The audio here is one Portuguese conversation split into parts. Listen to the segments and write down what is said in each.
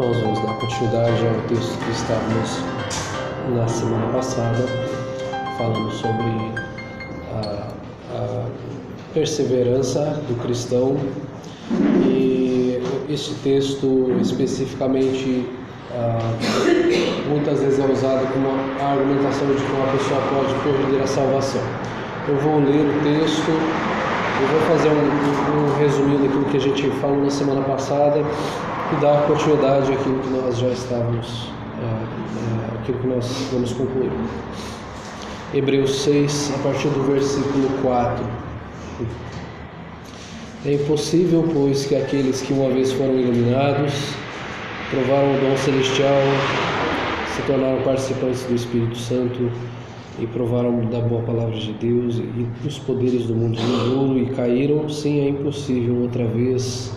Nós vamos dar continuidade ao texto que estávamos na semana passada, falando sobre a perseverança do cristão, e este texto especificamente muitas vezes é usado como a argumentação de que uma pessoa pode perder a salvação. Eu vou ler o texto, eu vou fazer um resuminho daquilo que a gente falou na semana passada e dar continuidade àquilo que nós já estávamos, aquilo que nós vamos concluir. Hebreus 6, a partir do versículo 4. É impossível, pois, que aqueles que uma vez foram iluminados, provaram o dom celestial, se tornaram participantes do Espírito Santo e provaram da boa palavra de Deus e dos poderes do mundo vindouro e caíram, sim, é impossível outra vez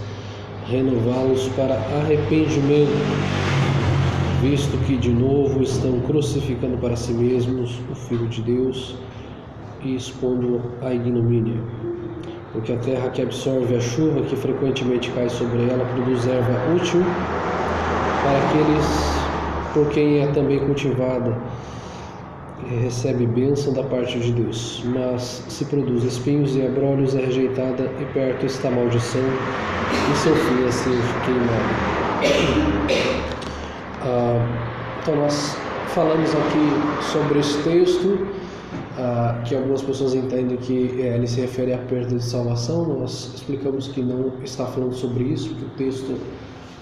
renová-los para arrependimento, visto que de novo estão crucificando para si mesmos o Filho de Deus e expondo à ignomínia. Porque a terra que absorve a chuva que frequentemente cai sobre ela produz erva útil para aqueles por quem é também cultivada, recebe bênção da parte de Deus, mas se produz espinhos e abrolhos, é rejeitada e perto está a maldição e seu fim é ser queimado. Então nós falamos aqui sobre esse texto, que algumas pessoas entendem que ele se refere à perda de salvação. Nós explicamos que não está falando sobre isso, porque o texto,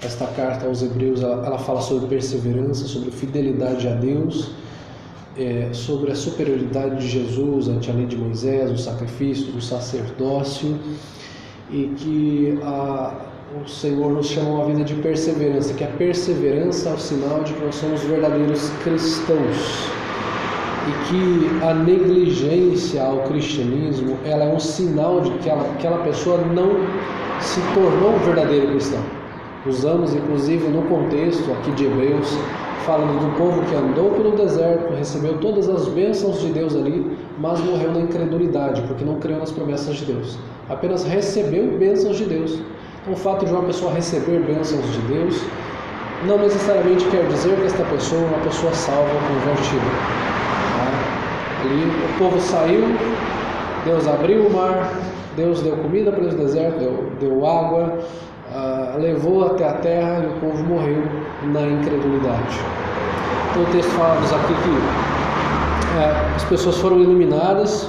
esta carta aos Hebreus, ela fala sobre perseverança, sobre fidelidade a Deus, sobre a superioridade de Jesus ante a lei de Moisés, o sacrifício, o sacerdócio, e que o Senhor nos chama a uma vida de perseverança, que a perseverança é o sinal de que nós somos verdadeiros cristãos, e que a negligência ao cristianismo, ela é um sinal de que aquela pessoa não se tornou um verdadeiro cristão. Usamos inclusive no contexto aqui de Hebreus, falando do povo que andou pelo deserto, recebeu todas as bênçãos de Deus ali, mas morreu na incredulidade, porque não creu nas promessas de Deus. Apenas recebeu bênçãos de Deus. Então, o fato de uma pessoa receber bênçãos de Deus não necessariamente quer dizer que esta pessoa é uma pessoa salva, convertida. Ali o povo saiu, Deus abriu o mar, Deus deu comida para o deserto, deu água, levou até a terra e o povo morreu na incredulidade. Então o texto fala-nos aqui que as pessoas foram iluminadas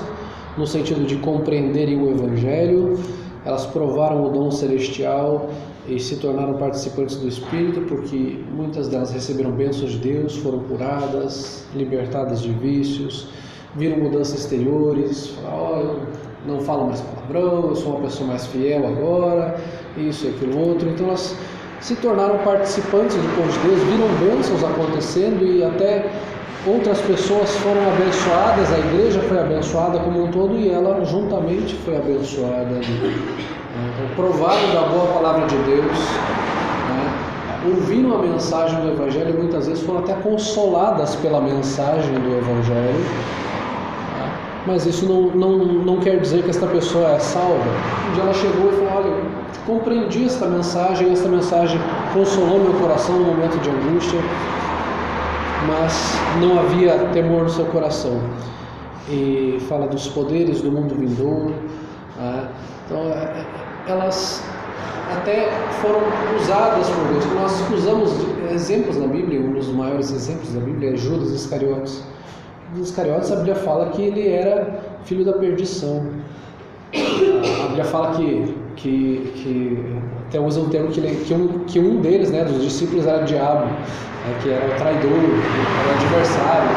no sentido de compreenderem o Evangelho, elas provaram o dom celestial e se tornaram participantes do Espírito, porque muitas delas receberam bênçãos de Deus, foram curadas, libertadas de vícios, viram mudanças exteriores, eu não falo mais palavrão, eu sou uma pessoa mais fiel agora, isso e aquilo outro. Então elas se tornaram participantes do povo de Deus, viram bênçãos acontecendo e até outras pessoas foram abençoadas, a igreja foi abençoada como um todo e ela juntamente foi abençoada. Então, provaram da boa palavra de Deus, ouviram a mensagem do Evangelho e muitas vezes foram até consoladas pela mensagem do Evangelho. Mas isso não quer dizer que esta pessoa é salva. Um dia ela chegou e falou: olha, compreendi esta mensagem consolou meu coração no momento de angústia, mas não havia temor no seu coração. E fala dos poderes do mundo vindouro. Então, elas até foram usadas por Deus. Nós usamos exemplos na Bíblia, um dos maiores exemplos da Bíblia é Judas Iscariotes. Dos Iscariotes, a Bíblia fala que ele era filho da perdição. A Bíblia fala que até usa um termo que um deles, dos discípulos, era o diabo, que era o traidor, era o adversário.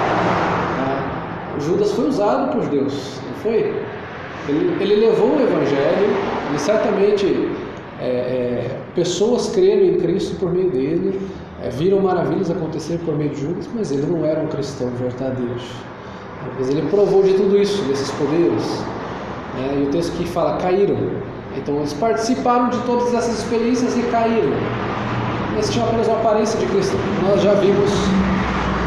Judas foi usado por Deus, não foi? Ele levou o Evangelho, e certamente pessoas creram em Cristo por meio dele, viram maravilhas acontecer por meio de Judas, mas ele não era um cristão verdadeiro. Mas ele provou de tudo isso, desses poderes. E o texto que fala, caíram. Então eles participaram de todas essas experiências e caíram. Mas tinham apenas uma aparência de cristão. Nós já vimos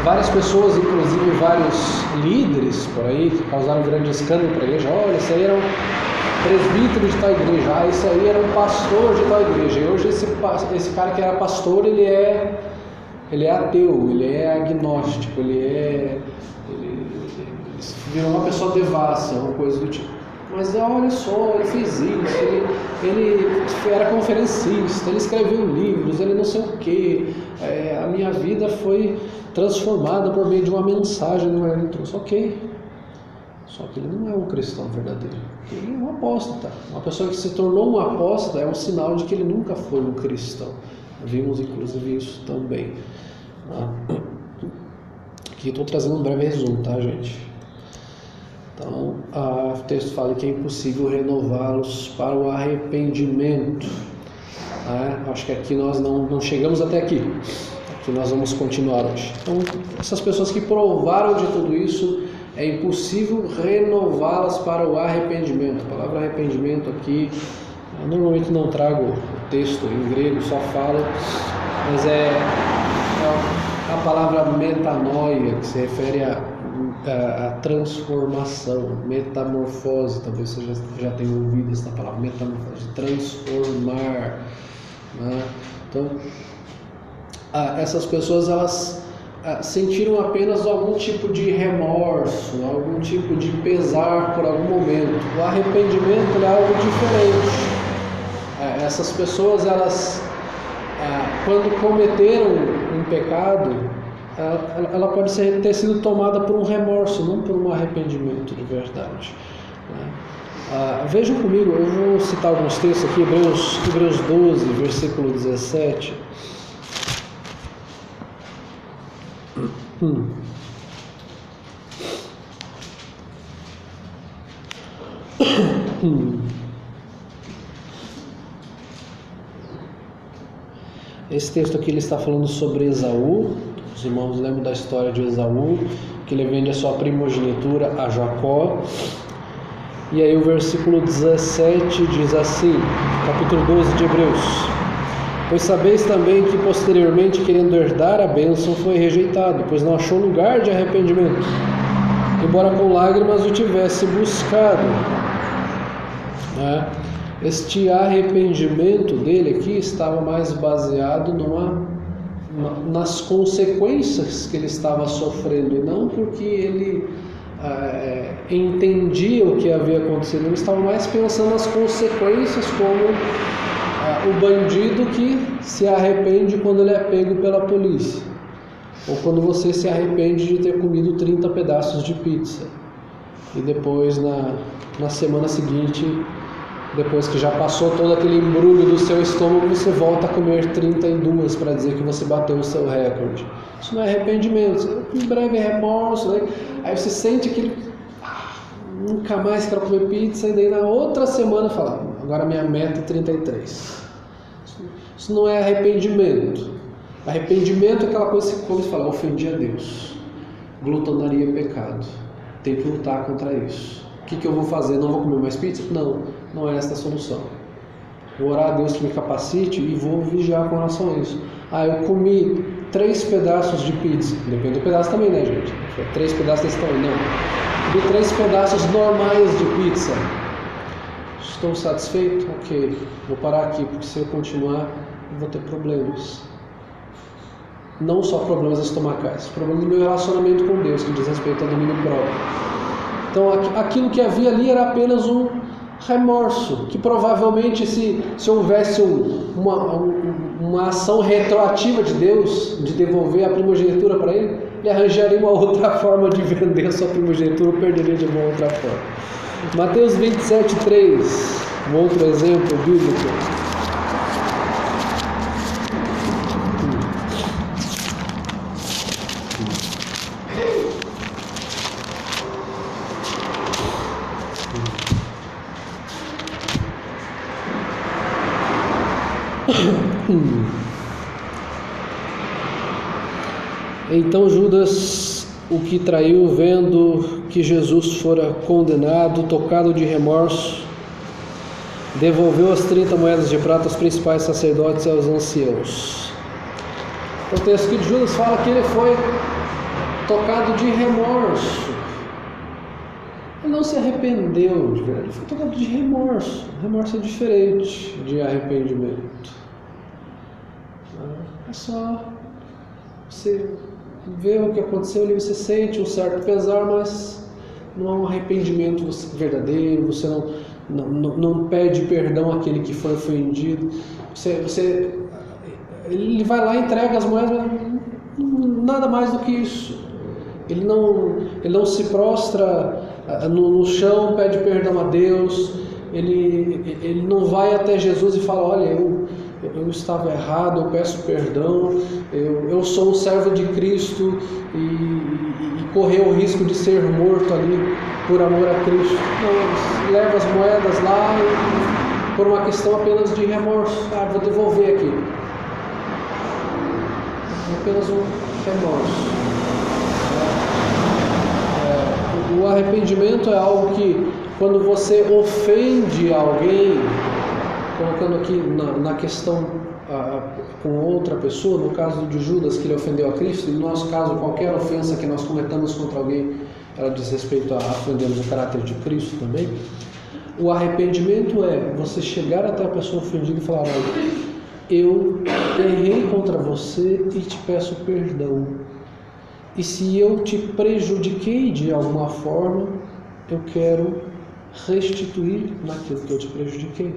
várias pessoas, inclusive vários líderes por aí, que causaram um grande escândalo para a igreja. Olha, presbítero de tal igreja, esse aí era um pastor de tal igreja, e hoje esse cara que era pastor, ele é ateu, ele é agnóstico, ele virou uma pessoa devassa, uma coisa do tipo. Mas olha só, ele fez isso, ele era conferencista, ele escreveu livros, ele não sei o que, a minha vida foi transformada por meio de uma mensagem no ele trouxe. Ok, só que ele não é um cristão verdadeiro, ele é um apóstata. Uma pessoa que se tornou um apóstata é um sinal de que ele nunca foi um cristão. Vimos inclusive isso também. Aqui estou trazendo um breve resumo, tá, gente? Então, o texto fala que é impossível renová-los para o arrependimento. Acho que aqui nós não chegamos até aqui. Aqui nós vamos continuar hoje. Então, essas pessoas que provaram de tudo isso, é impossível renová-las para o arrependimento. A palavra arrependimento aqui, eu normalmente não trago o texto em grego, só falo, mas é a palavra metanoia, que se refere a transformação, metamorfose. Talvez você já tenha ouvido essa palavra, metamorfose, transformar, né? Então, essas pessoas, elas sentiram apenas algum tipo de remorso, algum tipo de pesar por algum momento. O arrependimento é algo diferente. Essas pessoas, elas, quando cometeram um pecado, ela pode ter sido tomada por um remorso, não por um arrependimento de verdade, né? Vejam comigo, eu vou citar alguns textos aqui, Hebreus 12, versículo 17. Esse texto aqui ele está falando sobre Esaú. Os irmãos lembram da história de Esaú, que ele vende a sua primogenitura a Jacó. E aí o versículo 17 diz assim, capítulo 12 de Hebreus: Pois sabeis também que posteriormente, querendo herdar a bênção, foi rejeitado, pois não achou lugar de arrependimento, embora com lágrimas o tivesse buscado. Este arrependimento dele aqui estava mais baseado nas consequências que ele estava sofrendo, e não porque ele entendia o que havia acontecido. Ele estava mais pensando nas consequências, como o bandido que se arrepende quando ele é pego pela polícia, ou quando você se arrepende de ter comido 30 pedaços de pizza e depois na semana seguinte, depois que já passou todo aquele embrulho do seu estômago, você volta a comer 32 para dizer que você bateu o seu recorde. Isso não é arrependimento, é um breve remorso, né? Aí você sente aquele, nunca mais quero comer pizza, e daí na outra semana fala, agora minha meta é 33. Isso não é arrependimento. Arrependimento é aquela coisa que você fala, ofendi a Deus, glutonaria é pecado, tem que lutar contra isso. O que eu vou fazer? Não vou comer mais pizza? Não é esta a solução. Vou orar a Deus que me capacite e vou vigiar com relação a isso. Eu comi 3 pedaços de pizza. Depende do pedaço também, né, gente? 3 pedaços desse tamanho, não. Comi 3 pedaços normais de pizza. Estou satisfeito? Ok. Vou parar aqui, porque se eu continuar, eu vou ter problemas. Não só problemas estomacais, problemas do meu relacionamento com Deus, que diz respeito ao domínio próprio. Então aquilo que havia ali era apenas um remorso, que provavelmente se houvesse uma ação retroativa de Deus, de devolver a primogenitura para ele arranjaria uma outra forma de vender a sua primogenitura, ou perderia de uma outra forma. Mateus 27:3, um outro exemplo bíblico. Então Judas, o que traiu, vendo que Jesus fora condenado, tocado de remorso, devolveu as 30 moedas de prata aos principais sacerdotes e aos anciãos. O texto aqui de Judas fala que ele foi tocado de remorso. Ele não se arrependeu de verdade, ele foi tocado de remorso. Remorso é diferente de arrependimento. É só você ver o que aconteceu ali, você sente um certo pesar, mas não é um arrependimento verdadeiro, você não pede perdão àquele que foi ofendido. Ele vai lá e entrega as moedas, mas nada mais do que isso. Ele não se prostra no chão, pede perdão a Deus, ele não vai até Jesus e fala: olha, eu estava errado, eu peço perdão, eu sou um servo de Cristo e correu o risco de ser morto ali por amor a Cristo. Não, ele leva as moedas lá por uma questão apenas de remorso. Vou devolver aqui. Apenas um remorso. O arrependimento é algo que, quando você ofende alguém, colocando aqui na questão com outra pessoa, no caso de Judas, que ele ofendeu a Cristo, e no nosso caso, qualquer ofensa que nós cometamos contra alguém, ela diz respeito a ofendermos o caráter de Cristo também. O arrependimento é você chegar até a pessoa ofendida e falar: olha, eu errei contra você e te peço perdão. E se eu te prejudiquei de alguma forma, eu quero restituir naquilo que eu te prejudiquei.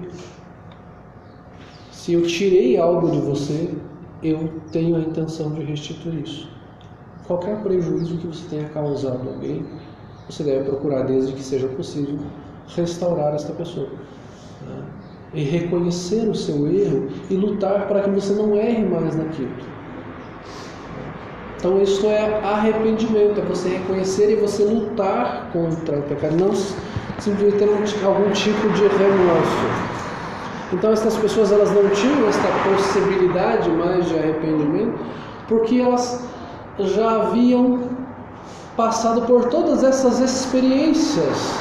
Se eu tirei algo de você, eu tenho a intenção de restituir isso. Qualquer prejuízo que você tenha causado a alguém, você deve procurar, desde que seja possível, restaurar esta pessoa. E reconhecer o seu erro e lutar para que você não erre mais naquilo. Então isso é arrependimento, é você reconhecer e você lutar contra o pecado, não simplesmente ter algum tipo de remorso. Então essas pessoas, elas não tinham esta possibilidade mais de arrependimento, porque elas já haviam passado por todas essas experiências.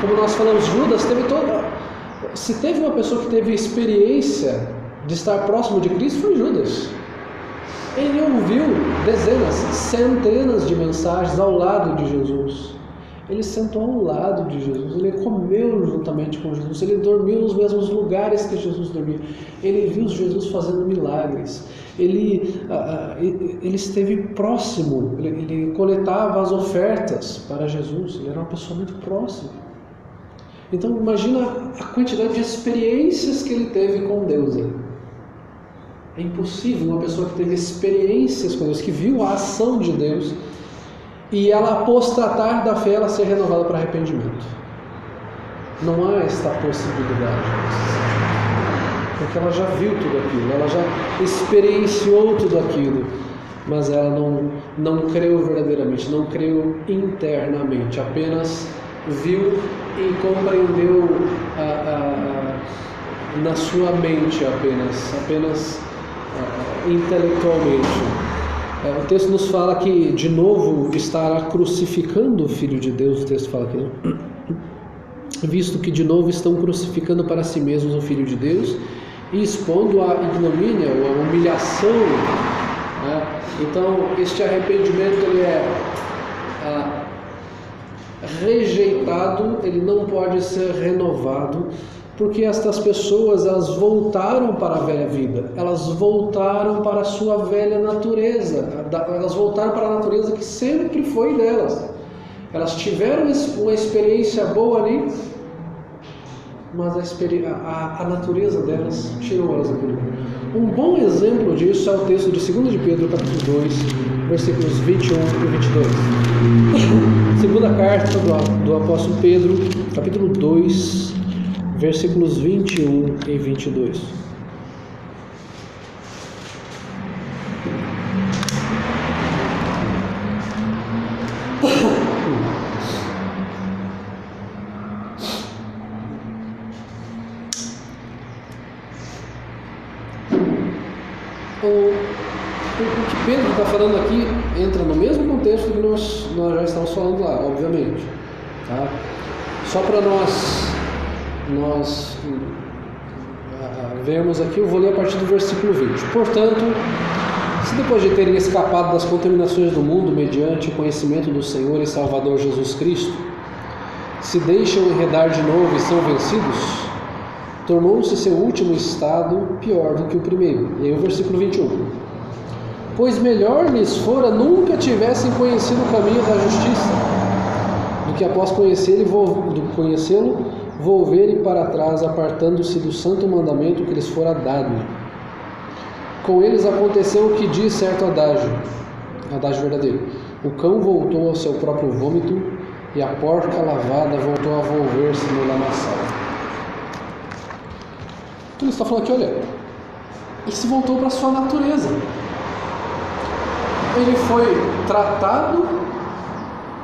Como nós falamos, Judas teve se teve uma pessoa que teve experiência de estar próximo de Cristo, foi Judas. Ele ouviu dezenas, centenas de mensagens ao lado de Jesus. Ele sentou ao lado de Jesus, ele comeu juntamente com Jesus, ele dormiu nos mesmos lugares que Jesus dormia. Ele viu Jesus fazendo milagres. Ele esteve próximo, ele coletava as ofertas para Jesus. Ele era uma pessoa muito próxima. Então imagina a quantidade de experiências que ele teve com Deus. É impossível uma pessoa que teve experiências com Deus, que viu a ação de Deus, e ela apostatar da fé, ela ser renovada para arrependimento. Não há esta possibilidade, porque ela já viu tudo aquilo, ela já experienciou tudo aquilo, mas ela não creu verdadeiramente, não creu internamente, apenas viu e compreendeu na sua mente apenas intelectualmente. O texto nos fala que de novo estará crucificando o Filho de Deus. O texto fala aqui, não? Visto que de novo estão crucificando para si mesmos o Filho de Deus e expondo a ignomínia ou a humilhação, né? Então este arrependimento ele é rejeitado, ele não pode ser renovado, porque estas pessoas, elas voltaram para a velha vida, elas voltaram para a sua velha natureza, elas voltaram para a natureza que sempre foi delas. Elas tiveram uma experiência boa ali, mas a natureza delas tirou elas daquilo. Um bom exemplo disso é o texto de 2 de Pedro, capítulo 2, versículos 21 e 22. Segunda carta do apóstolo Pedro, capítulo 2, versículos 21 e 22. O que Pedro está falando aqui entra no mesmo contexto que nós já estamos falando lá, obviamente. Tá? Só para nós vermos aqui, eu vou ler a partir do versículo 20. Portanto, depois de terem escapado das contaminações do mundo mediante o conhecimento do Senhor e Salvador Jesus Cristo, se deixam enredar de novo e são vencidos, tornou-se seu último estado pior do que o primeiro. E aí o versículo 21. Pois melhor lhes fora nunca tivessem conhecido o caminho da justiça, do que após conhecê-lo, volverem para trás, apartando-se do santo mandamento que lhes fora dado. Com eles aconteceu o que diz certo adágio verdadeiro: o cão voltou ao seu próprio vômito, e a porca lavada voltou a volver-se no lamaçal. Então ele está falando aqui, olha, e se voltou para a sua natureza. Ele foi tratado,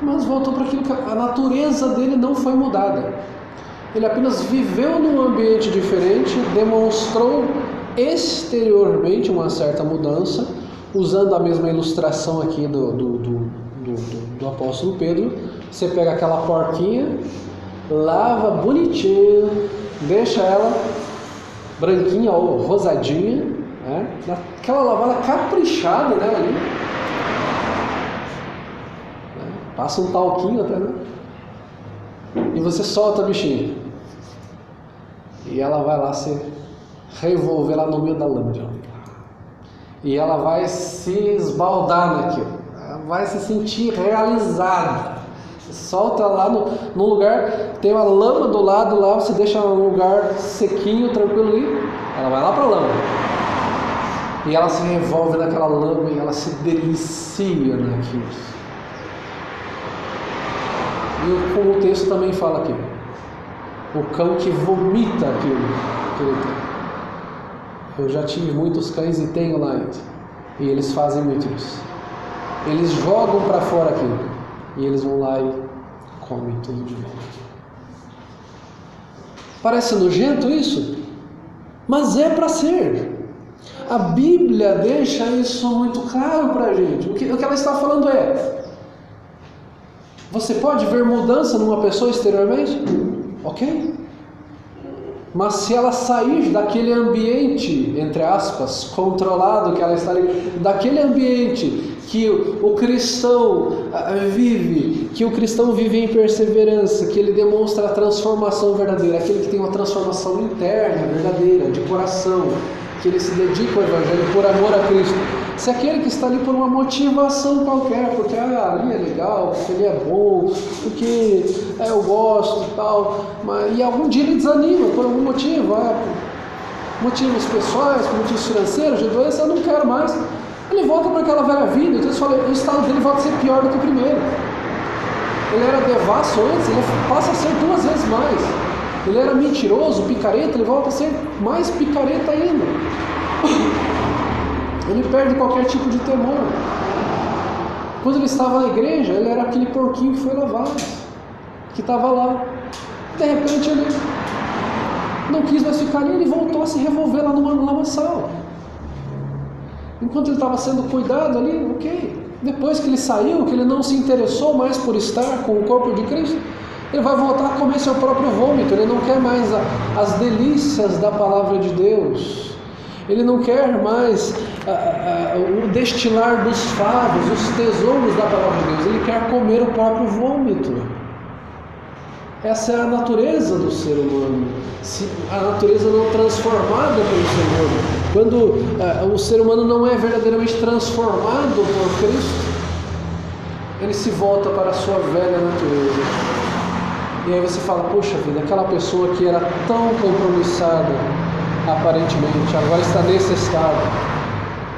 mas voltou para aquilo que a natureza dele não foi mudada. Ele apenas viveu num ambiente diferente, demonstrou exteriormente uma certa mudança, usando a mesma ilustração aqui do apóstolo Pedro. Você pega aquela porquinha, lava bonitinho, deixa ela branquinha ou rosadinha, né? Aquela lavada caprichada nela ali, passa um talquinho até, né? E você solta a bichinha e ela vai lá se revolver lá no meio da lama de novo. E ela vai se esbaldar naquilo, ela vai se sentir realizada. Você solta lá no lugar, tem uma lama do lado lá, você deixa num lugar sequinho, tranquilo ali, ela vai lá para a lama. E ela se revolve naquela lama e ela se delicia naquilo. E como o texto também fala aqui, o cão que vomita aquilo que ele tem. Eu já tive muitos cães e tenho lá ainda. E eles fazem muito isso. Eles jogam para fora aquilo. E eles vão lá e comem tudo de novo. Parece nojento isso? Mas é para ser. A Bíblia deixa isso muito claro para a gente. O que ela está falando é: você pode ver mudança numa pessoa exteriormente? Ok. Mas se ela sair daquele ambiente, entre aspas, controlado que ela está ali, daquele ambiente que o cristão vive em perseverança, que ele demonstra a transformação verdadeira, aquele que tem uma transformação interna, verdadeira, de coração, que ele se dedica ao Evangelho por amor a Cristo. Se aquele que está ali por uma motivação qualquer, porque ali é legal, porque ele é bom, porque eu gosto e tal, e algum dia ele desanima por algum motivo, motivos pessoais, motivos financeiros, de doença, eu não quero mais. Ele volta para aquela velha vida, então o estado dele volta a ser pior do que o primeiro. Ele era devasso antes, ele passa a ser 2 vezes mais. Ele era mentiroso, picareta, ele volta a ser mais picareta ainda. Ele perde qualquer tipo de temor. Quando ele estava na igreja, ele era aquele porquinho que foi lavado, que estava lá. De repente ele não quis mais ficar ali, ele voltou a se revolver lá no lamaçal. Enquanto ele estava sendo cuidado ali, ok. Depois que ele saiu, que ele não se interessou mais por estar com o corpo de Cristo, ele vai voltar a comer seu próprio vômito. Ele não quer mais as delícias da palavra de Deus. Ele não quer mais o destilar dos favos, os tesouros da palavra de Deus. Ele quer comer o próprio vômito. Essa é a natureza do ser humano. A natureza não transformada pelo Senhor. Quando o ser humano não é verdadeiramente transformado por Cristo, ele se volta para a sua velha natureza. E aí você fala: poxa vida, aquela pessoa que era tão compromissada, aparentemente, agora está nesse estado.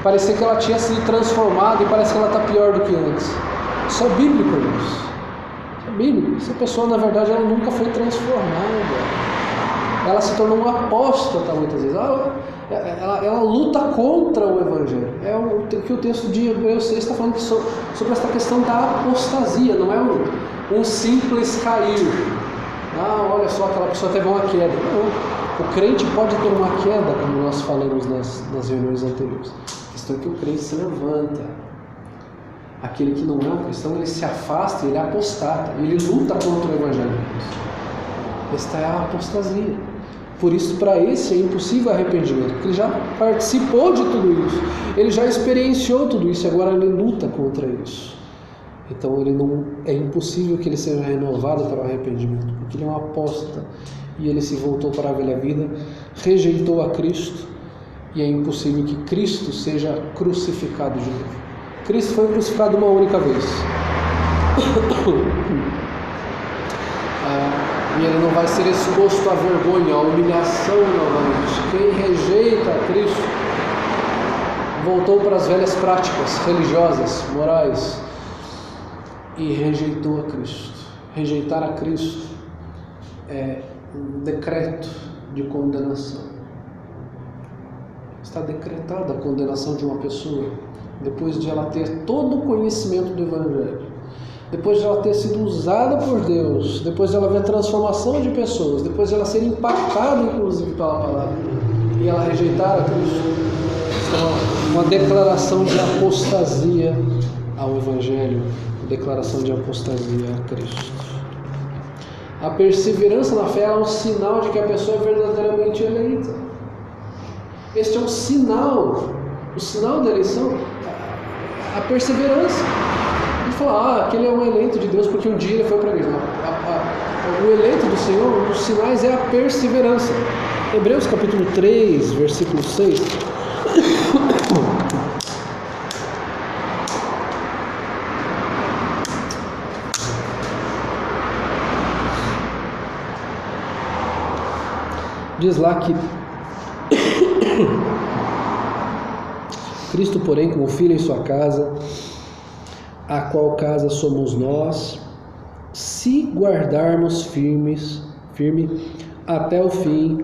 Parecia que ela tinha se transformado e parece que ela está pior do que antes. Isso é bíblico, irmãos. Isso é bíblico. Essa pessoa, na verdade, ela nunca foi transformada. Ela se tornou uma apóstata muitas vezes. Ela luta contra o Evangelho. É o que o texto de Hebreus 6 está falando sobre essa questão da apostasia. Não é um simples cair. Olha só, aquela pessoa teve uma queda. Não. O crente pode ter uma queda, como nós falamos nas reuniões anteriores. A questão é que o crente se levanta. Aquele que não é um cristão, ele se afasta, ele é apostata, ele luta contra o Evangelho de Deus. Esta é a apostasia. Por isso, para esse é impossível arrependimento, porque ele já participou de tudo isso, ele já experienciou tudo isso, e agora ele luta contra isso. Então é impossível que ele seja renovado para o arrependimento, porque ele é um apóstata, e ele se voltou para a velha vida, rejeitou a Cristo, e é impossível que Cristo seja crucificado de novo. Cristo foi crucificado uma única vez. E ele não vai ser exposto à vergonha, à humilhação novamente. Quem rejeita a Cristo voltou para as velhas práticas religiosas, morais, e rejeitou a Cristo. Rejeitar a Cristo é um decreto de condenação. Está decretada a condenação de uma pessoa depois de ela ter todo o conhecimento do Evangelho, depois de ela ter sido usada por Deus, depois de ela ver a transformação de pessoas, depois de ela ser impactada inclusive pela palavra, e ela rejeitar a Cristo. Então, uma declaração de apostasia ao Evangelho, declaração de apostasia a Cristo. A perseverança na fé é um sinal de que a pessoa é verdadeiramente eleita. Este é um sinal, o sinal da eleição, a perseverança. Ele fala, aquele é um eleito de Deus porque um dia ele foi para a igreja. O eleito do Senhor, um dos sinais é a perseverança. Hebreus capítulo 3, versículo 6. Diz lá que Cristo, porém, como filho em sua casa, a qual casa somos nós, se guardarmos firme até o fim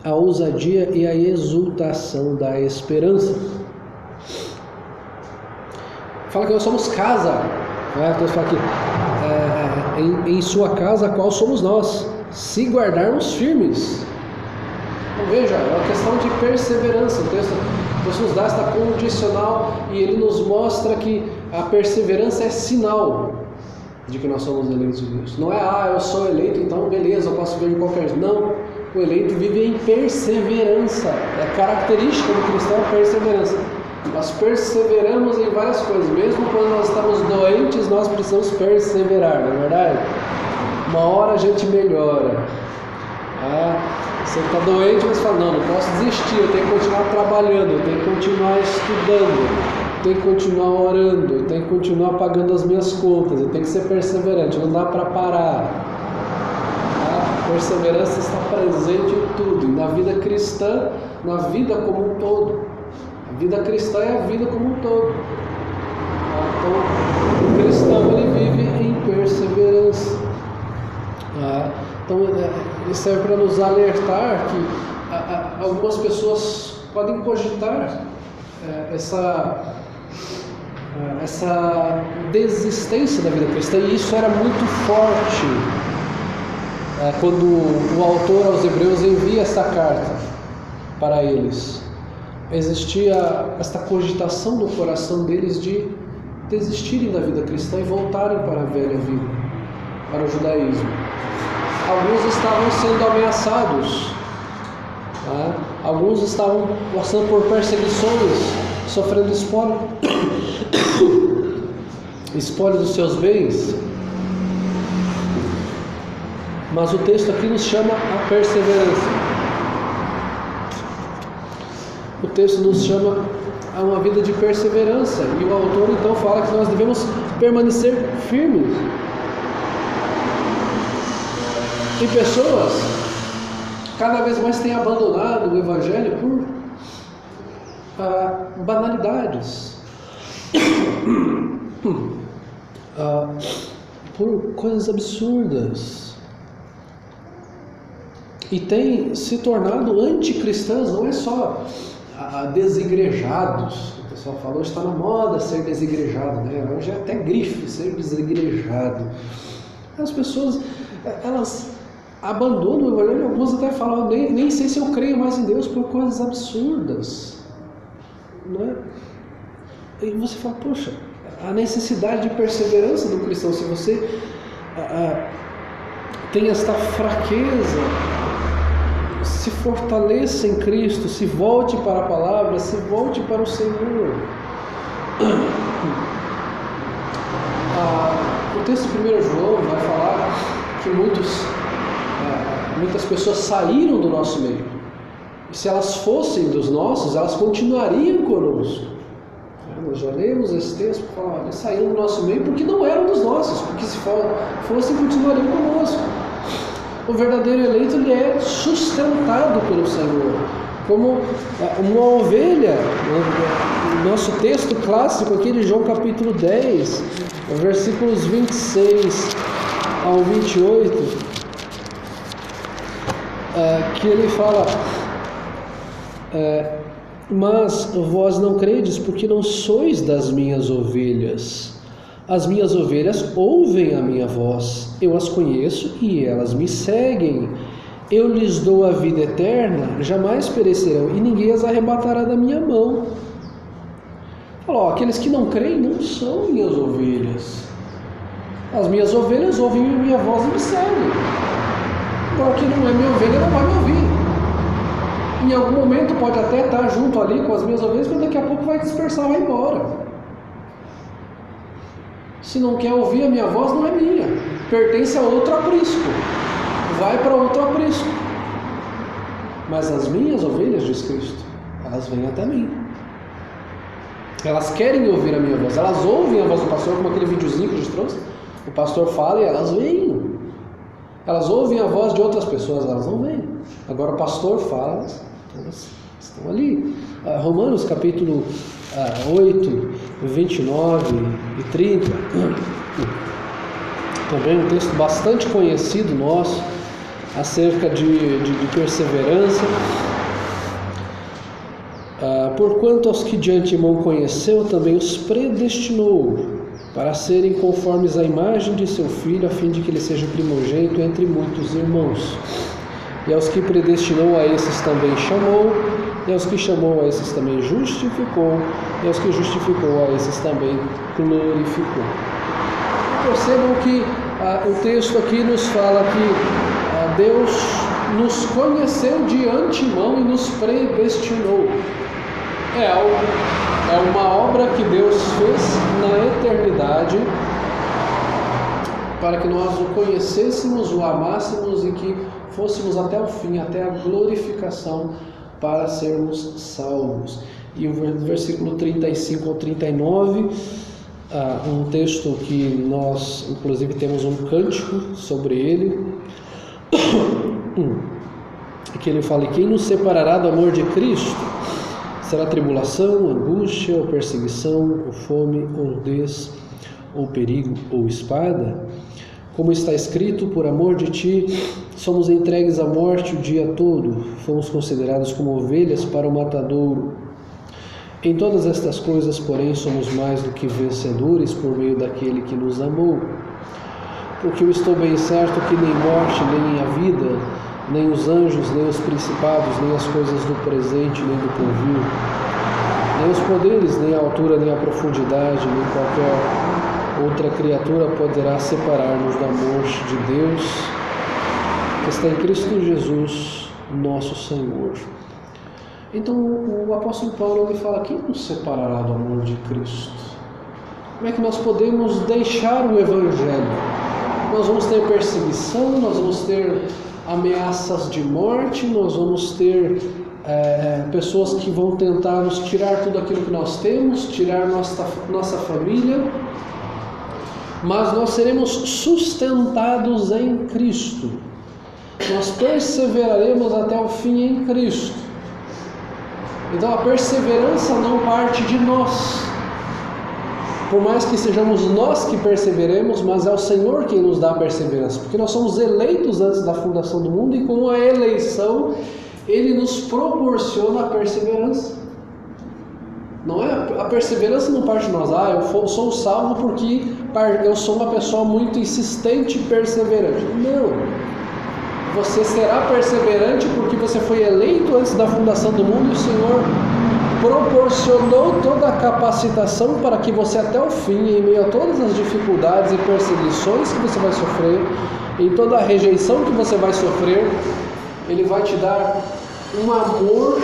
a ousadia e a exultação da esperança. Fala que nós somos casa, então fala aqui, em sua casa a qual somos nós, se guardarmos firmes. Então veja, é uma questão de perseverança. O texto nos dá esta condicional e ele nos mostra que a perseverança é sinal de que nós somos eleitos de Deus. Não é, eu sou eleito, então beleza, eu posso viver de qualquer jeito. Não, o eleito vive em perseverança. É característica do cristão a perseverança. Nós perseveramos em várias coisas. Mesmo quando nós estamos doentes, nós precisamos perseverar, não é verdade? Uma hora a gente melhora. Você está doente, mas fala, não posso desistir, eu tenho que continuar trabalhando, eu tenho que continuar estudando, eu tenho que continuar orando, eu tenho que continuar pagando as minhas contas, eu tenho que ser perseverante, não dá para parar. A perseverança está presente em tudo, e na vida cristã, na vida como um todo. A vida cristã é a vida como um todo. Então, o cristão ele vive em perseverança. Então, ele serve para nos alertar que algumas pessoas podem cogitar essa desistência da vida cristã, e isso era muito forte quando o autor aos Hebreus envia essa carta para eles. Existia esta cogitação no coração deles de desistirem da vida cristã e voltarem para a velha vida, para o judaísmo. Alguns estavam sendo ameaçados, alguns estavam passando por perseguições, sofrendo espólio dos seus bens. Mas o texto aqui nos chama a perseverança. O texto nos chama a uma vida de perseverança, e o autor então fala que nós devemos permanecer firmes. E pessoas cada vez mais têm abandonado o Evangelho por banalidades, por coisas absurdas, e têm se tornado anticristãs. Não é só desigrejados. O pessoal falou, está na moda ser desigrejado, né? Hoje é até grife ser desigrejado. As pessoas, elas abandonam o Evangelho. Alguns até falam, nem sei se eu creio mais em Deus, por coisas absurdas, né? E você fala, poxa, a necessidade de perseverança do cristão, se você tem esta fraqueza, se fortaleça em Cristo, se volte para a palavra, se volte para o Senhor. O texto de 1 João vai falar que muitas pessoas saíram do nosso meio. E se elas fossem dos nossos, elas continuariam conosco. Nós já lemos esse texto e falamos, eles saíram do nosso meio porque não eram dos nossos, porque se fossem, continuariam conosco. O verdadeiro eleito, ele é sustentado pelo Senhor, como uma ovelha. O nosso texto clássico aqui de João capítulo 10, versículos 26 ao 28, que ele fala, mas vós não credes porque não sois das minhas ovelhas. As minhas ovelhas ouvem a minha voz, eu as conheço e elas me seguem. Eu lhes dou a vida eterna, jamais perecerão e ninguém as arrebatará da minha mão. Falou, aqueles que não creem não são minhas ovelhas. As minhas ovelhas ouvem a minha voz e me seguem. Agora, quem não é minha ovelha não vai me ouvir. Em algum momento pode até estar junto ali com as minhas ovelhas, mas daqui a pouco vai dispersar, vai embora. Se não quer ouvir a minha voz, não é minha. Pertence a outro aprisco. Vai para outro aprisco. Mas as minhas ovelhas, diz Cristo, elas vêm até mim. Elas querem ouvir a minha voz. Elas ouvem a voz do pastor, como aquele videozinho que a gente trouxe. O pastor fala e elas vêm. Elas ouvem a voz de outras pessoas, elas não vêm. Agora o pastor fala, elas estão ali. Romanos capítulo 8, 29 e 30. Também um texto bastante conhecido nosso, acerca de perseverança. Porquanto aos que de antemão conheceu, também os predestinou para serem conformes à imagem de seu Filho, a fim de que ele seja primogênito entre muitos irmãos. E aos que predestinou, a esses também chamou, e aos que chamou, a esses também justificou, e aos que justificou, a esses também glorificou. Percebam que o texto aqui nos fala que Deus nos conheceu de antemão e nos predestinou. É uma obra que Deus fez na eternidade para que nós o conhecêssemos, o amássemos e que fôssemos até o fim, até a glorificação, para sermos salvos. E o versículo 35 ao 39, um texto que nós inclusive temos um cântico sobre ele, que ele fala: quem nos separará do amor de Cristo? Será tribulação, angústia, ou perseguição, ou fome, ou nudez, ou perigo, ou espada? Como está escrito, por amor de ti, somos entregues à morte o dia todo, fomos considerados como ovelhas para o matadouro. Em todas estas coisas, porém, somos mais do que vencedores por meio daquele que nos amou. Porque eu estou bem certo que nem morte, nem a vida, nem os anjos, nem os principados, nem as coisas do presente, nem do porvir, nem os poderes, nem a altura, nem a profundidade, nem qualquer outra criatura poderá separar-nos do amor de Deus, que está em Cristo Jesus, nosso Senhor. Então o apóstolo Paulo ele fala: quem nos separará do amor de Cristo? Como é que nós podemos deixar o Evangelho? Nós vamos ter perseguição, nós vamos ter ameaças de morte, nós vamos ter pessoas que vão tentar nos tirar tudo aquilo que nós temos, tirar nossa família, mas nós seremos sustentados em Cristo. Nós perseveraremos até o fim em Cristo. Então a perseverança não parte de nós, por mais que sejamos nós que perseveremos, mas é o Senhor quem nos dá a perseverança, porque nós somos eleitos antes da fundação do mundo e com a eleição Ele nos proporciona a perseverança. Não é, a perseverança não parte de nós. Eu sou salvo porque eu sou uma pessoa muito insistente e perseverante. Não. Você será perseverante porque você foi eleito antes da fundação do mundo e o Senhor proporcionou toda a capacitação para que você até o fim, em meio a todas as dificuldades e perseguições que você vai sofrer, em toda a rejeição que você vai sofrer, Ele vai te dar um amor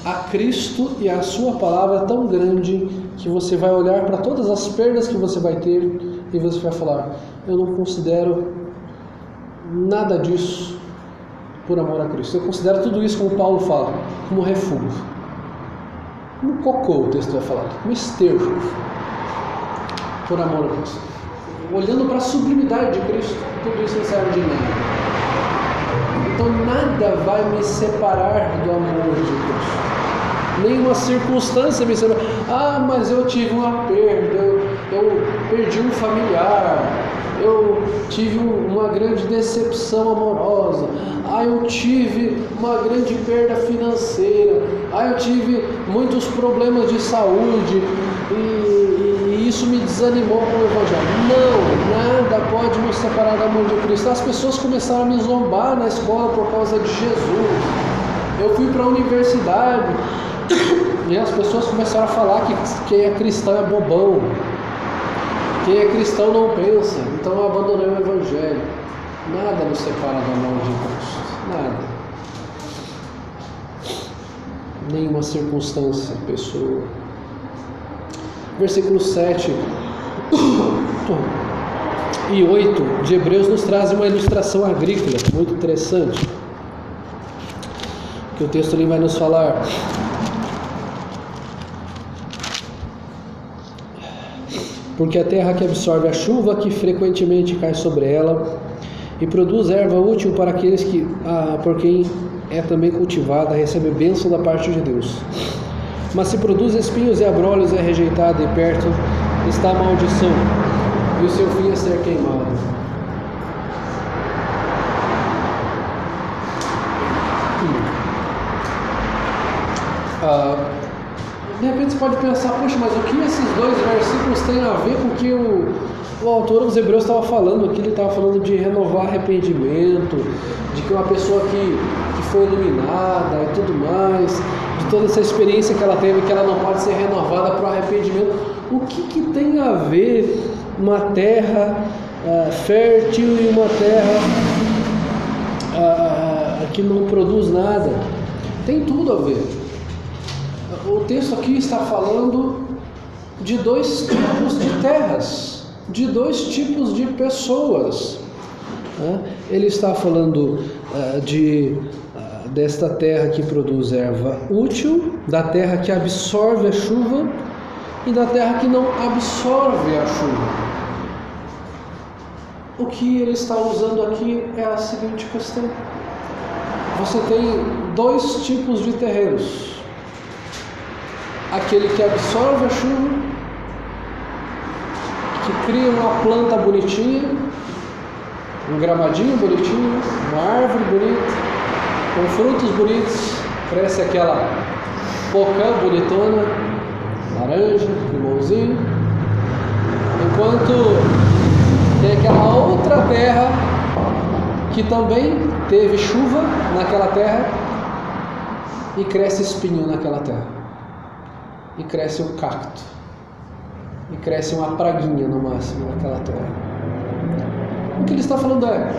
a Cristo e a sua palavra tão grande que você vai olhar para todas as perdas que você vai ter e você vai falar: eu não considero nada disso por amor a Cristo. Eu considero tudo isso, como Paulo fala, como refúgio. Como cocô, o texto vai falar, como esterco, por amor a Cristo. Olhando para a sublimidade de Cristo, tudo isso não serve de nada. Então nada vai me separar do amor de Cristo. Nenhuma circunstância me separa. Ah, mas eu tive uma perda, eu perdi um familiar, eu tive uma grande decepção amorosa, eu tive uma grande perda financeira, eu tive muitos problemas de saúde e isso me desanimou com o Evangelho. Não, nada pode nos separar do amor de Cristo. As pessoas começaram a me zombar na escola por causa de Jesus. Eu fui para a universidade e as pessoas começaram a falar que quem é cristão é bobão, quem é cristão não pensa, então eu abandonei o Evangelho. Nada nos separa do amor de Cristo, nada. Nenhuma circunstância, pessoa. Versículo 7 e 8 de Hebreus nos trazem uma ilustração agrícola muito interessante, que o texto ali vai nos falar. Porque a terra que absorve a chuva que frequentemente cai sobre ela e produz erva útil para aqueles que, por quem é também cultivada, recebe bênção da parte de Deus. Mas se produz espinhos e abrolhos, é rejeitada e perto está a maldição, e o seu fim é ser queimado. De repente você pode pensar: poxa, mas o que esses dois versículos têm a ver com o que o autor dos Hebreus estava falando aqui? Ele estava falando de renovar arrependimento, de que uma pessoa que foi iluminada e tudo mais, de toda essa experiência que ela teve, que ela não pode ser renovada para o arrependimento. O que tem a ver uma terra fértil e uma terra que não produz nada? Tem tudo a ver. O texto aqui está falando de dois tipos de terras, de dois tipos de pessoas. Ele está falando desta terra que produz erva útil, da terra que absorve a chuva e da terra que não absorve a chuva. O que ele está usando aqui é a seguinte questão: você tem dois tipos de terrenos. Aquele que absorve a chuva, que cria uma planta bonitinha, um gramadinho bonitinho, uma árvore bonita, com frutos bonitos, cresce aquela pocã bonitona, laranja, limãozinho, enquanto tem aquela outra terra que também teve chuva naquela terra e cresce espinho naquela terra. E cresce um cacto, e cresce uma praguinha no máximo naquela terra. O que ele está falando é: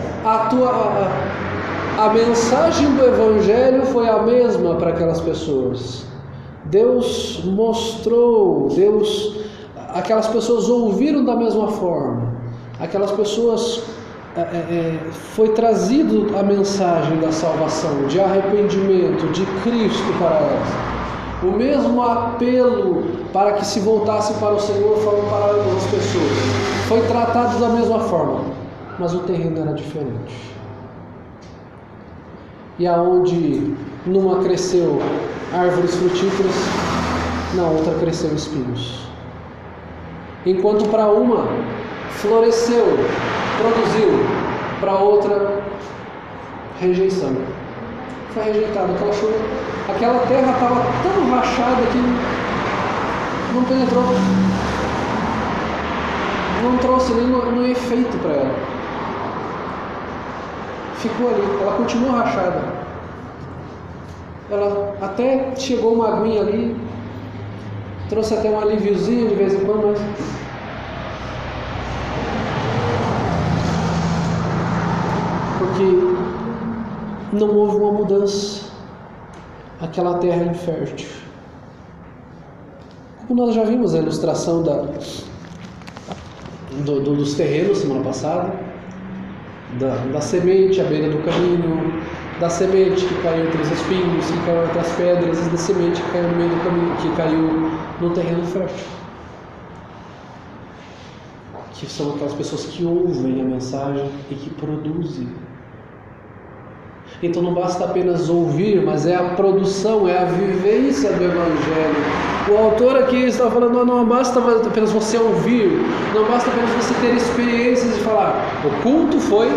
a mensagem do Evangelho foi a mesma para aquelas pessoas. Deus mostrou, aquelas pessoas ouviram da mesma forma. Aquelas pessoas foi trazido a mensagem da salvação, de arrependimento, de Cristo para elas. O mesmo apelo para que se voltasse para o Senhor foram para ambas as pessoas. Foi tratado da mesma forma, mas o terreno era diferente. E aonde numa cresceu árvores frutíferas, na outra cresceu espinhos. Enquanto para uma floresceu, produziu, para outra rejeição. Foi rejeitado. Aquela terra estava tão rachada que não penetrou, não trouxe nenhum efeito para ela. Ficou ali, ela continuou rachada. Ela até chegou uma aguinha ali, trouxe até um alíviozinho de vez em quando, mas porque não houve uma mudança. Aquela terra é infértil. Como nós já vimos a ilustração dos terrenos semana passada, da semente à beira do caminho, da semente que caiu entre os espinhos, que caiu entre as pedras, e da semente que caiu no meio do caminho, que caiu no terreno fértil. Que são aquelas pessoas que ouvem a mensagem e que produzem. Então não basta apenas ouvir, mas é a produção, é a vivência do Evangelho. O autor aqui está falando, não basta apenas você ouvir, não basta apenas você ter experiências de falar, o culto foi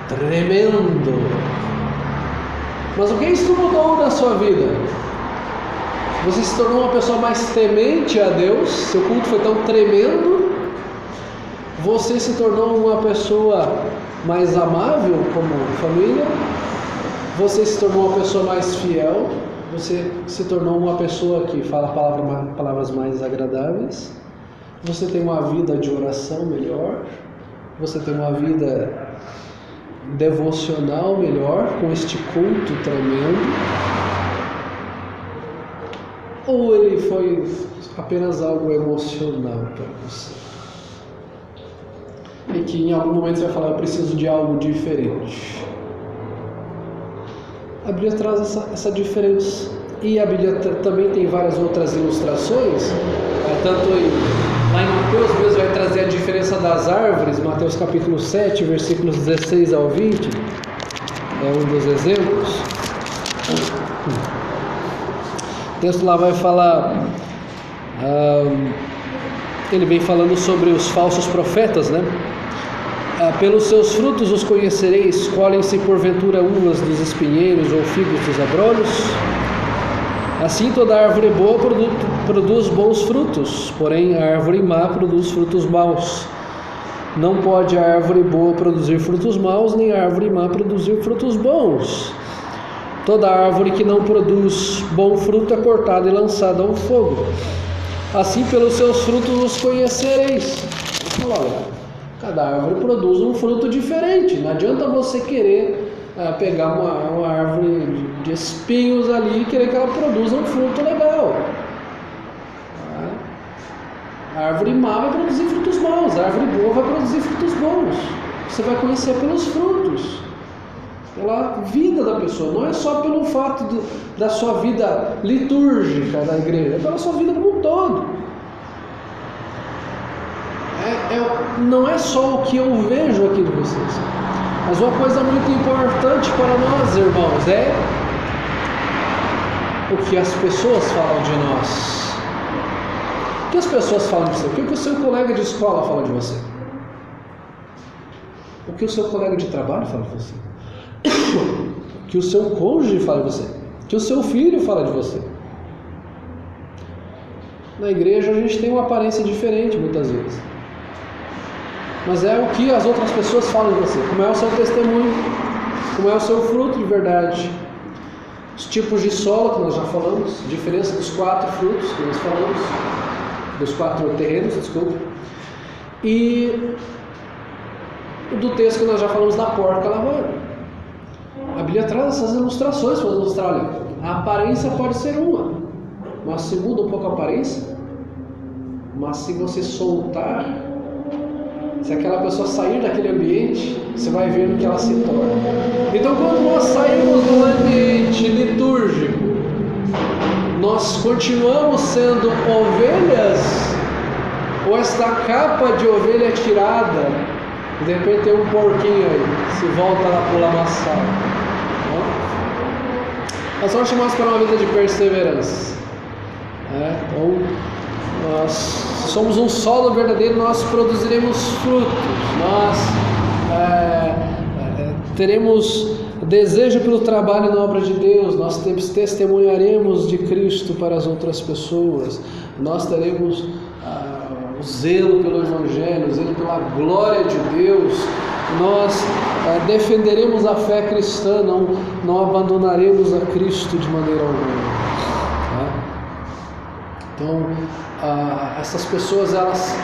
tremendo. Mas o que isso mudou na sua vida? Você se tornou uma pessoa mais temente a Deus, seu culto foi tão tremendo, você se tornou uma pessoa mais amável como família, você se tornou uma pessoa mais fiel, você se tornou uma pessoa que fala palavras mais agradáveis, você tem uma vida de oração melhor, você tem uma vida devocional melhor com este culto tremendo, ou ele foi apenas algo emocional para você? E que em algum momento você vai falar, eu preciso de algo diferente. A Bíblia traz essa diferença. E a Bíblia também tem várias outras ilustrações. Tanto lá em Mateus mesmo vai trazer a diferença das árvores. Mateus capítulo 7, versículos 16 ao 20. É um dos exemplos. O texto lá vai falar... ele vem falando sobre os falsos profetas, né? Pelos seus frutos os conhecereis, colhem-se porventura uvas dos espinheiros ou figos dos abrolhos? Assim toda árvore boa produz bons frutos, porém a árvore má produz frutos maus. Não pode a árvore boa produzir frutos maus, nem a árvore má produzir frutos bons. Toda árvore que não produz bom fruto é cortada e lançada ao fogo. Assim pelos seus frutos os conhecereis. Olha, cada árvore produz um fruto diferente. Não adianta você querer pegar uma árvore de espinhos ali e querer que ela produza um fruto legal. A árvore má vai produzir frutos maus, a árvore boa vai produzir frutos bons. Você vai conhecer pelos frutos, pela vida da pessoa. Não é só pelo fato da sua vida litúrgica da igreja, é pela sua vida como um todo. Não é só o que eu vejo aqui de vocês, mas uma coisa muito importante para nós, irmãos, é o que as pessoas falam de nós. O que as pessoas falam de você? O que o seu colega de escola fala de você? O que o seu colega de trabalho fala de você? O que o seu cônjuge fala de você? O que o seu filho fala de você? Na igreja a gente tem uma aparência diferente muitas vezes, mas é o que as outras pessoas falam de você, como é o seu testemunho, como é o seu fruto de verdade. Os tipos de solo que nós já falamos, diferença dos 4 frutos que nós falamos, dos 4 terrenos, desculpa, e do texto que nós já falamos da porca lavando. A Bíblia traz essas ilustrações para mostrar, olha, a aparência pode ser uma, mas se muda um pouco a aparência, mas se você soltar, se aquela pessoa sair daquele ambiente, você vai ver no que ela se torna. Então quando nós saímos do ambiente litúrgico, nós continuamos sendo ovelhas, ou esta capa de ovelha é tirada, de repente tem um porquinho aí, se volta lá para o lamaçal. Nós somos chamados para uma vida de perseverança. Então, nós somos um solo verdadeiro, nós produziremos frutos, nós teremos desejo pelo trabalho na obra de Deus, nós testemunharemos de Cristo para as outras pessoas, nós teremos o zelo pelo Evangelho, o zelo pela glória de Deus, nós defenderemos a fé cristã, não abandonaremos a Cristo de maneira alguma. Então, essas pessoas, elas,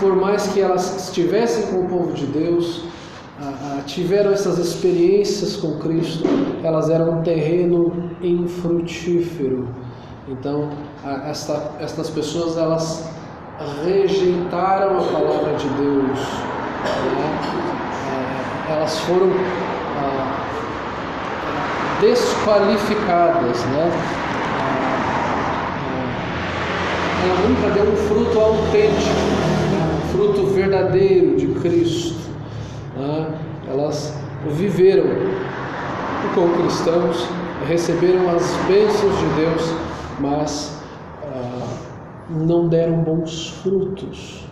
por mais que elas estivessem com o povo de Deus, tiveram essas experiências com Cristo, elas eram um terreno infrutífero. Então, estas pessoas, elas rejeitaram a palavra de Deus, né? Elas foram desqualificadas, né? Ela nunca deu um fruto autêntico, né? Um fruto verdadeiro de Cristo, né? Elas viveram como cristãos, receberam as bênçãos de Deus, mas não deram bons frutos,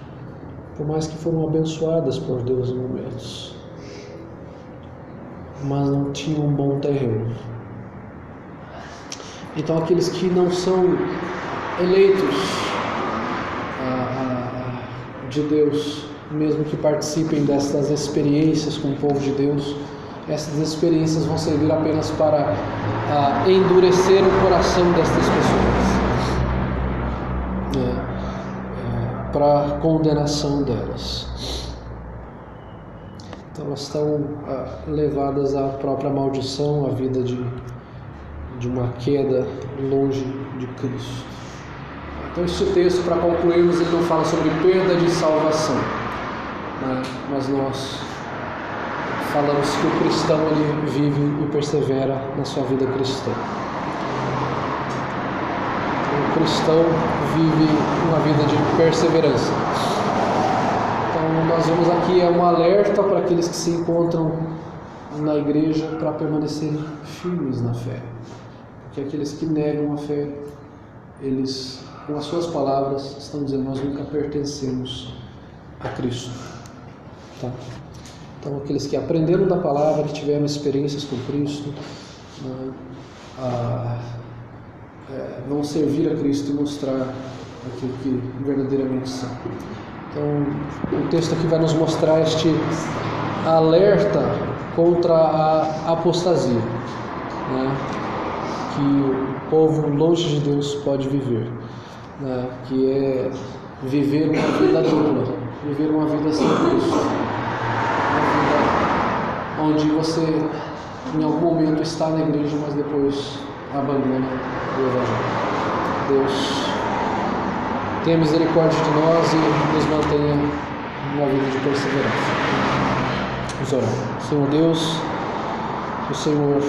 por mais que foram abençoadas por Deus em momentos, mas não tinham um bom terreno. Então aqueles que não são eleitos de Deus, mesmo que participem dessas experiências com o povo de Deus, essas experiências vão servir apenas para endurecer o coração destas pessoas, para a condenação delas. Então elas estão levadas à própria maldição, à vida de uma queda longe de Cristo. Então este texto, para concluirmos, ele não fala sobre perda de salvação, né? Mas nós falamos que o cristão ele vive e persevera na sua vida cristã. O cristão vive uma vida de perseverança. Então nós vemos aqui um alerta para aqueles que se encontram na igreja para permanecerem firmes na fé. Porque aqueles que negam a fé, eles, com as suas palavras, estão dizendo: nós nunca pertencemos a Cristo. Tá? Então aqueles que aprenderam da palavra, que tiveram experiências com Cristo, vão servir a Cristo e mostrar aquilo que verdadeiramente são. Então o texto aqui vai nos mostrar este alerta contra a apostasia, né? Que o povo longe de Deus pode viver, né? Que é viver uma vida dupla, viver uma vida sem Cristo, uma vida onde você em algum momento está na igreja, mas depois abandona o Evangelho. Deus tenha misericórdia de nós e nos mantenha numa vida de perseverança. Vamos orar. Senhor Deus, o Senhor